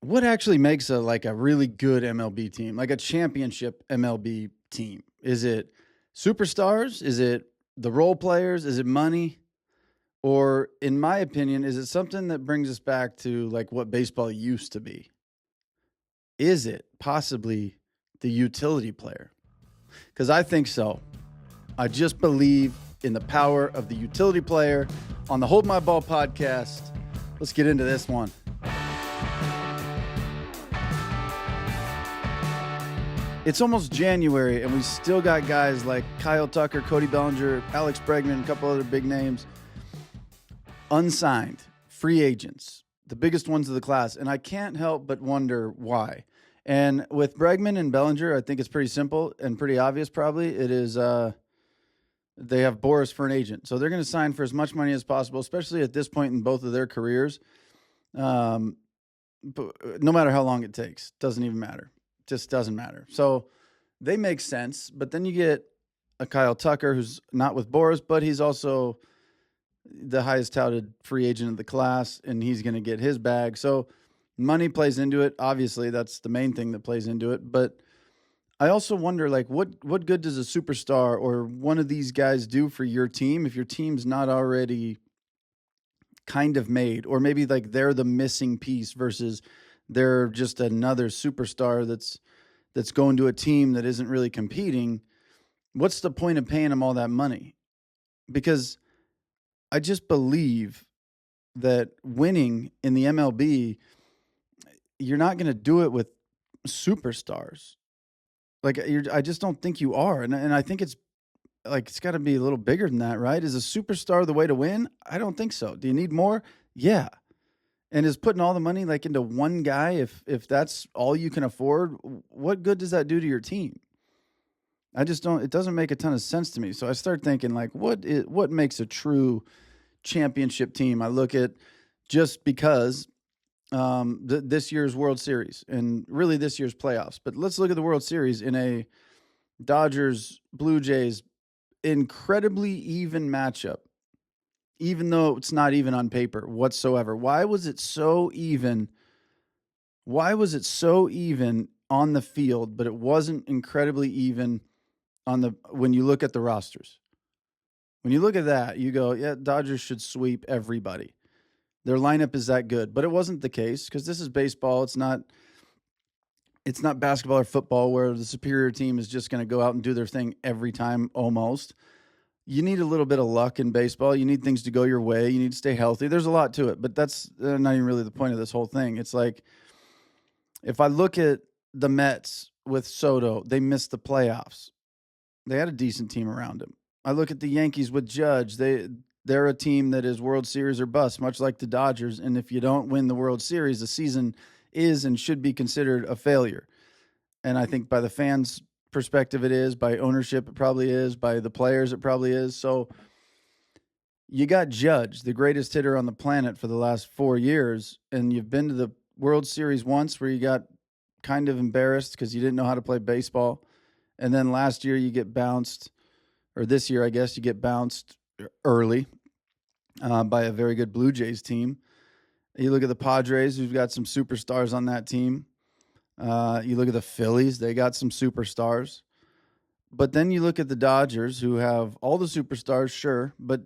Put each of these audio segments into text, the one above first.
What actually makes a really good MLB team, like a championship MLB team? Is it superstars? Is it the role players? Is it money? Or in my opinion, is it something that brings us back to like what baseball used to be? Is it possibly the utility player? Because I think so. I just believe in the power of the utility player. On the Hold My Ball podcast, let's get into this one. It's almost January, and we still got guys like Kyle Tucker, Cody Bellinger, Alex Bregman, a couple other big names, unsigned, free agents, the biggest ones of the class. And I can't help but wonder why. And with Bregman and Bellinger, I think it's pretty simple and pretty obvious probably. It is they have Boris for an agent. So they're going to sign for as much money as possible, especially at this point in both of their careers. But no matter how long it takes, doesn't even matter. Just doesn't matter. So they make sense. But then you get a Kyle Tucker who's not with Boris, but he's also the highest touted free agent of the class, and he's going to get his bag. So money plays into it. Obviously, that's the main thing that plays into it. But I also wonder, like, what good does a superstar or one of these guys do for your team if your team's not already kind of made, or maybe like they're the missing piece versus they're just another superstar that's going to a team that isn't really competing. What's the point of paying them all that money? Because I just believe that winning in the MLB, you're not going to do it with superstars. Like I just don't think you are, and I think it's like it's got to be a little bigger than that, right? Is a superstar the way to win? I don't think so. Do you need more? Yeah. And is putting all the money like into one guy, if that's all you can afford, what good does that do to your team? I just don't. It doesn't make a ton of sense to me. So I start thinking like, what makes a true championship team? I look at just because this year's World Series and really this year's playoffs. But let's look at the World Series in a Dodgers Blue Jays incredibly even matchup. Even though it's not even on paper whatsoever. Why was it so even? Why was it so even on the field, but it wasn't incredibly even when you look at the rosters? When you look at that, you go, yeah, Dodgers should sweep everybody. Their lineup is that good. But it wasn't the case because this is baseball. It's not basketball or football where the superior team is just going to go out and do their thing every time almost. You need a little bit of luck in baseball. You need things to go your way. You need to stay healthy. There's a lot to it, but that's not even really the point of this whole thing. It's like if I look at the Mets with Soto, they missed the playoffs. They had a decent team around him. I look at the Yankees with Judge. They're a team that is World Series or bust, much like the Dodgers. And if you don't win the World Series, the season is and should be considered a failure. And I think by the fans' perspective it is, by ownership it probably is, by the players it probably is. So you got Judge, the greatest hitter on the planet for the last 4 years, and you've been to the World Series once where you got kind of embarrassed because you didn't know how to play baseball. And then last year you get bounced, or this year I guess you get bounced early by a very good Blue Jays team. You look at the Padres, who've got some superstars on that team. You look at the Phillies, they got some superstars. But then you look at the Dodgers, who have all the superstars, sure, but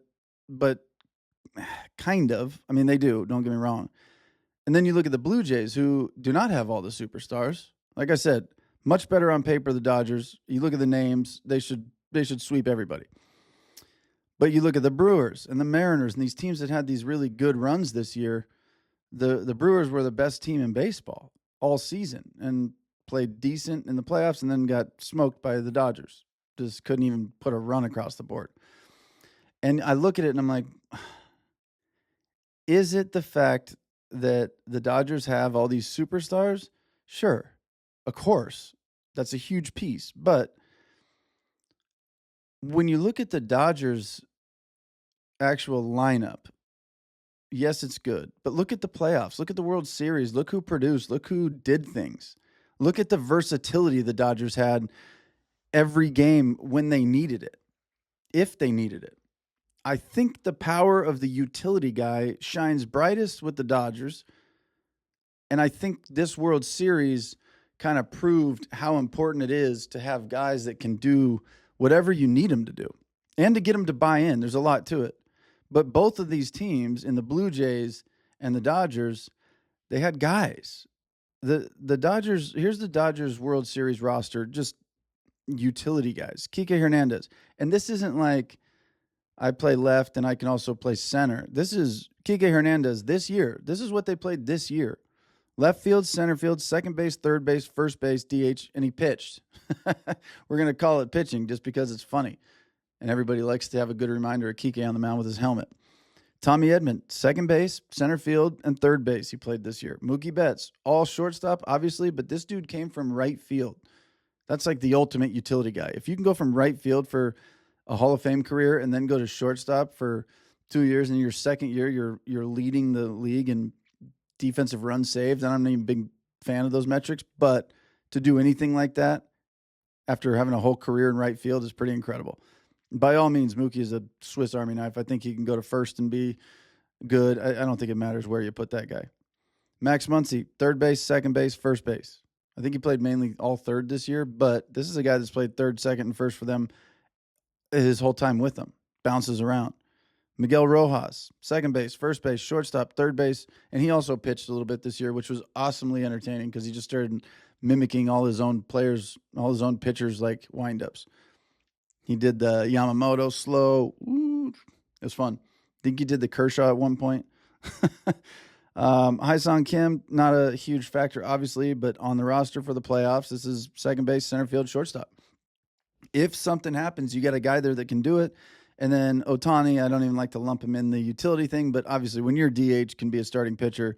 kind of. I mean, they do, don't get me wrong. And then you look at the Blue Jays, who do not have all the superstars. Like I said, much better on paper, the Dodgers. You look at the names, they should sweep everybody. But you look at the Brewers and the Mariners and these teams that had these really good runs this year. The Brewers were the best team in baseball all season and played decent in the playoffs and then got smoked by the Dodgers. Just couldn't even put a run across the board. And I look at it and I'm like, is it the fact that the Dodgers have all these superstars? Sure, of course. That's a huge piece. But when you look at the Dodgers' actual lineup, yes, it's good. But look at the playoffs. Look at the World Series. Look who produced. Look who did things. Look at the versatility the Dodgers had every game when they needed it, if they needed it. I think the power of the utility guy shines brightest with the Dodgers And I think this World Series kind of proved how important it is to have guys that can do whatever you need them to do and to get them to buy in. There's a lot to it. But both of these teams, in the Blue Jays and the Dodgers, they had guys. The Dodgers, here's the Dodgers World Series roster, just utility guys. Kike Hernandez. And this isn't like I play left and I can also play center. This is Kike Hernandez this year. This is what they played this year. Left field, center field, second base, third base, first base, DH, and he pitched. We're going to call it pitching just because it's funny. And everybody likes to have a good reminder of Kike on the mound with his helmet. Tommy Edman, second base, center field, and third base he played this year. Mookie Betts, all shortstop, obviously, but this dude came from right field. That's like the ultimate utility guy. If you can go from right field for a Hall of Fame career and then go to shortstop for 2 years, and in your second year you're leading the league in defensive runs saved, and I'm not even a big fan of those metrics, but to do anything like that after having a whole career in right field is pretty incredible. By all means, Mookie is a Swiss Army knife. I think he can go to first and be good. I don't think it matters where you put that guy. Max Muncy, third base, second base, first base. I think he played mainly all third this year, but this is a guy that's played third, second, and first for them his whole time with them. Bounces around. Miguel Rojas, second base, first base, shortstop, third base, and he also pitched a little bit this year, which was awesomely entertaining because he just started mimicking all his own players, all his own pitchers like windups. He did the Yamamoto slow. Ooh, it was fun. I think he did the Kershaw at one point. Hyun-Sung Kim, not a huge factor, obviously, but on the roster for the playoffs, this is second base, center field, shortstop. If something happens, you got a guy there that can do it. And then Ohtani, I don't even like to lump him in the utility thing, but obviously when your DH can be a starting pitcher,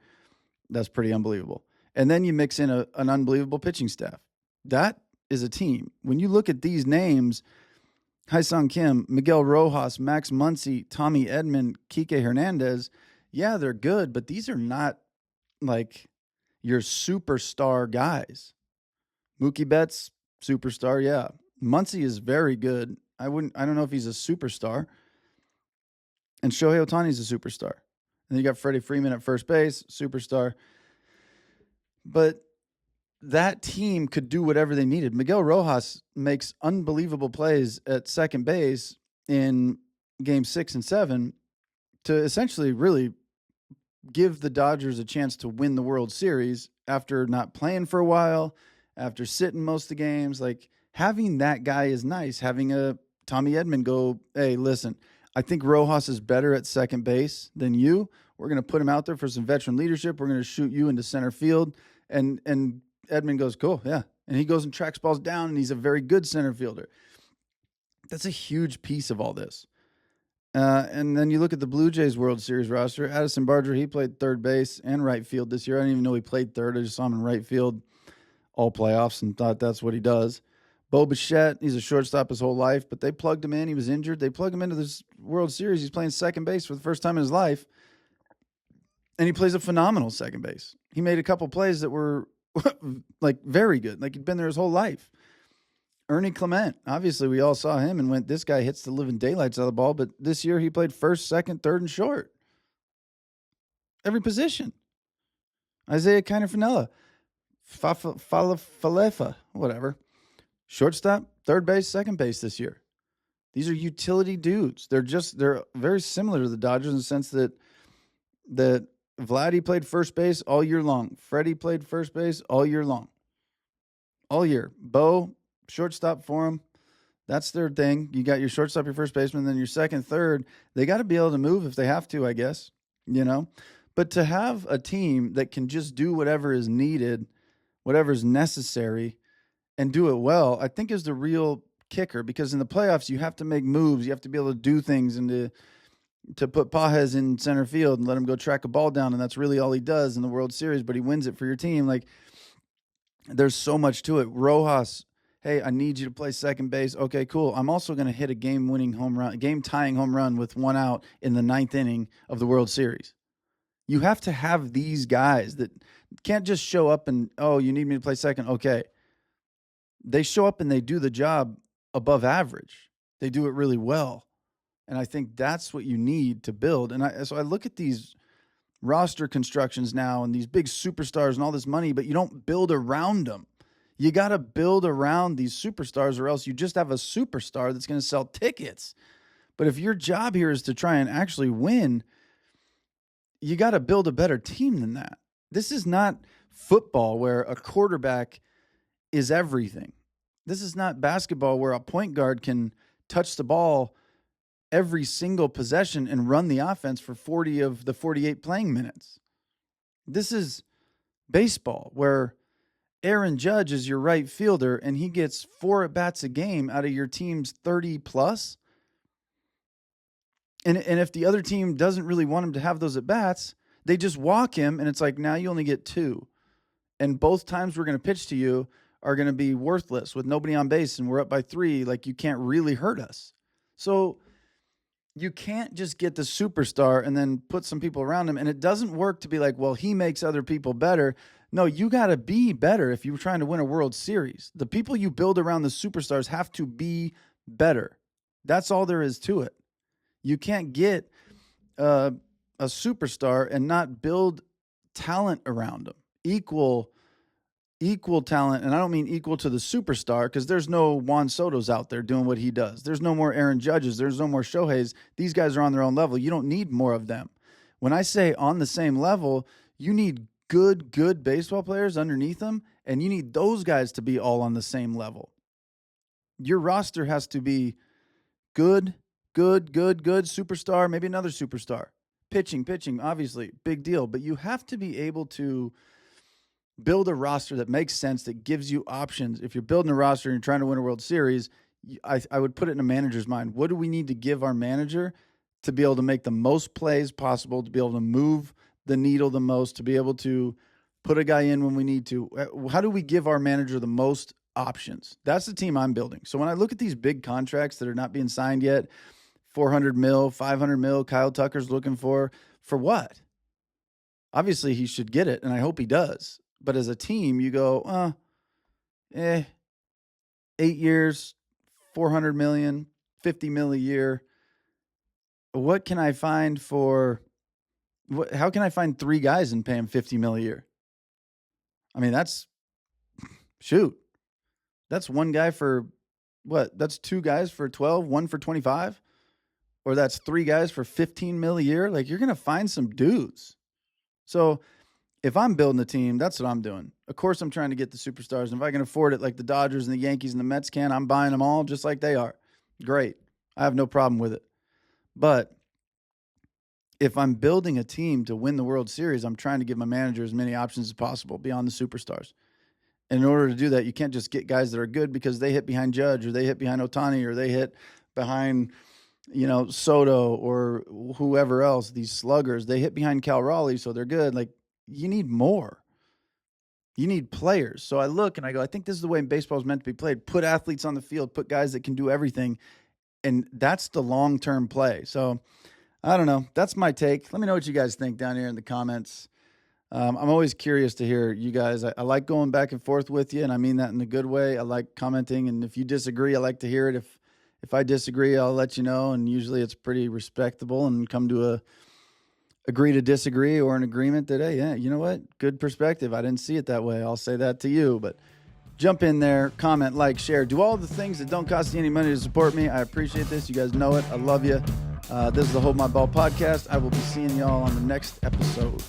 that's pretty unbelievable. And then you mix in an unbelievable pitching staff. That is a team. When you look at these names, Hyun-Sung Kim, Miguel Rojas, Max Muncy, Tommy Edman, Kike Hernandez, yeah, they're good, but these are not like your superstar guys. Mookie Betts, superstar, yeah. Muncy is very good. I don't know if he's a superstar. And Shohei Ohtani's a superstar. And then you got Freddie Freeman at first base, superstar. But that team could do whatever they needed. Miguel Rojas makes unbelievable plays at second base in game 6 and 7 to essentially really give the Dodgers a chance to win the World Series after not playing for a while, after sitting most of the games. Like, having that guy is nice. Having a Tommy Edman go, hey, listen, I think Rojas is better at second base than you. We're going to put him out there for some veteran leadership. We're going to shoot you into center field. And Edman goes, cool, yeah. And he goes and tracks balls down, and he's a very good center fielder. That's a huge piece of all this. And then you look at the Blue Jays World Series roster. Addison Barger, he played third base and right field this year. I didn't even know he played third. I just saw him in right field all playoffs and thought that's what he does. Bo Bichette, he's a shortstop his whole life, but they plugged him in. He was injured. They plugged him into this World Series. He's playing second base for the first time in his life, and he plays a phenomenal second base. He made a couple plays that were like very good, like he'd been there his whole life. Ernie Clement, obviously we all saw him and went, this guy hits the living daylights out of the ball, but this year he played first, second, third, and short. Every position. Isaiah Kiner-Falefa, Falefa, whatever. Shortstop, third base, second base this year. These are utility dudes. They're very similar to the Dodgers in the sense that Vladdy played first base all year long. Freddie played first base all year long. All year. Bo, shortstop for him. That's their thing. You got your shortstop, your first baseman, then your second, third. They got to be able to move if they have to, I guess, you know. But to have a team that can just do whatever is needed, whatever is necessary, and do it well, I think is the real kicker. Because in the playoffs, you have to make moves. You have to be able to do things and to put Pages in center field and let him go track a ball down, and that's really all he does in the World Series, but he wins it for your team. Like, there's so much to it. Rojas, hey, I need you to play second base. Okay, cool. I'm also going to hit a game-winning home run, game-tying home run with one out in the 9th inning of the World Series. You have to have these guys that can't just show up and, oh, you need me to play second? Okay. They show up and they do the job above average. They do it really well. And I think that's what you need to build. And so I look at these roster constructions now and these big superstars and all this money, but you don't build around them. You got to build around these superstars, or else you just have a superstar that's going to sell tickets. But if your job here is to try and actually win, you got to build a better team than that. This is not football where a quarterback is everything. This is not basketball where a point guard can touch the ball every single possession and run the offense for 40 of the 48 playing minutes. This is baseball where Aaron Judge is your right fielder and he gets 4 at-bats a game out of your team's 30 plus. And if the other team doesn't really want him to have those at-bats, they just walk him, and it's like, now you only get 2. And both times we're going to pitch to you are going to be worthless with nobody on base, and we're up by 3. Like, you can't really hurt us. So you can't just get the superstar and then put some people around him. And it doesn't work to be like, well, he makes other people better. No, you got to be better if you're trying to win a World Series. The people you build around the superstars have to be better. That's all there is to it. You can't get a superstar and not build talent around them. Equal talent, and I don't mean equal to the superstar, because there's no Juan Soto's out there doing what he does. There's no more Aaron Judges. There's no more Shoheis. These guys are on their own level. You don't need more of them. When I say on the same level, you need good baseball players underneath them, and you need those guys to be all on the same level. Your roster has to be good, superstar, maybe another superstar. Pitching, obviously, big deal. But you have to be able to build a roster that makes sense, that gives you options. If you're building a roster and you're trying to win a World Series, I would put it in a manager's mind. What do we need to give our manager to be able to make the most plays possible, to be able to move the needle the most, to be able to put a guy in when we need to? How do we give our manager the most options? That's the team I'm building. So when I look at these big contracts that are not being signed yet, $400 million, $500 million, Kyle Tucker's looking for what? Obviously, he should get it, and I hope he does. But as a team, you go, 8 years, $400 million, $50 million a year. What can I find for? How can I find 3 guys and pay them $50 million a year? I mean, that's 1 guy for what? That's 2 guys for 12, 1 for 25. Or that's 3 guys for $15 million a year. Like, you're going to find some dudes. So if I'm building a team, that's what I'm doing. Of course, I'm trying to get the superstars. And if I can afford it like the Dodgers and the Yankees and the Mets can, I'm buying them all just like they are. Great. I have no problem with it. But if I'm building a team to win the World Series, I'm trying to give my manager as many options as possible beyond the superstars. And in order to do that, you can't just get guys that are good because they hit behind Judge, or they hit behind Ohtani, or they hit behind Soto or whoever else, these sluggers. They hit behind Cal Raleigh, so they're good. Like, you need more. You need players. So I look and I go, I think this is the way baseball is meant to be played. Put athletes on the field, put guys that can do everything, and that's the long-term play. So I don't know. That's my take. Let me know what you guys think down here in the comments. I'm always curious to hear you guys. I like going back and forth with you, and I mean that in a good way. I like commenting, and if you disagree, I like to hear it. If I disagree, I'll let you know, and usually it's pretty respectable and come to a agree to disagree or an agreement that, hey, yeah, you know what? Good perspective. I didn't see it that way. I'll say that to you. But jump in there, comment, like, share. Do all the things that don't cost you any money to support me. I appreciate this. You guys know it. I love you. This is the Hold My Ball podcast. I will be seeing y'all on the next episode.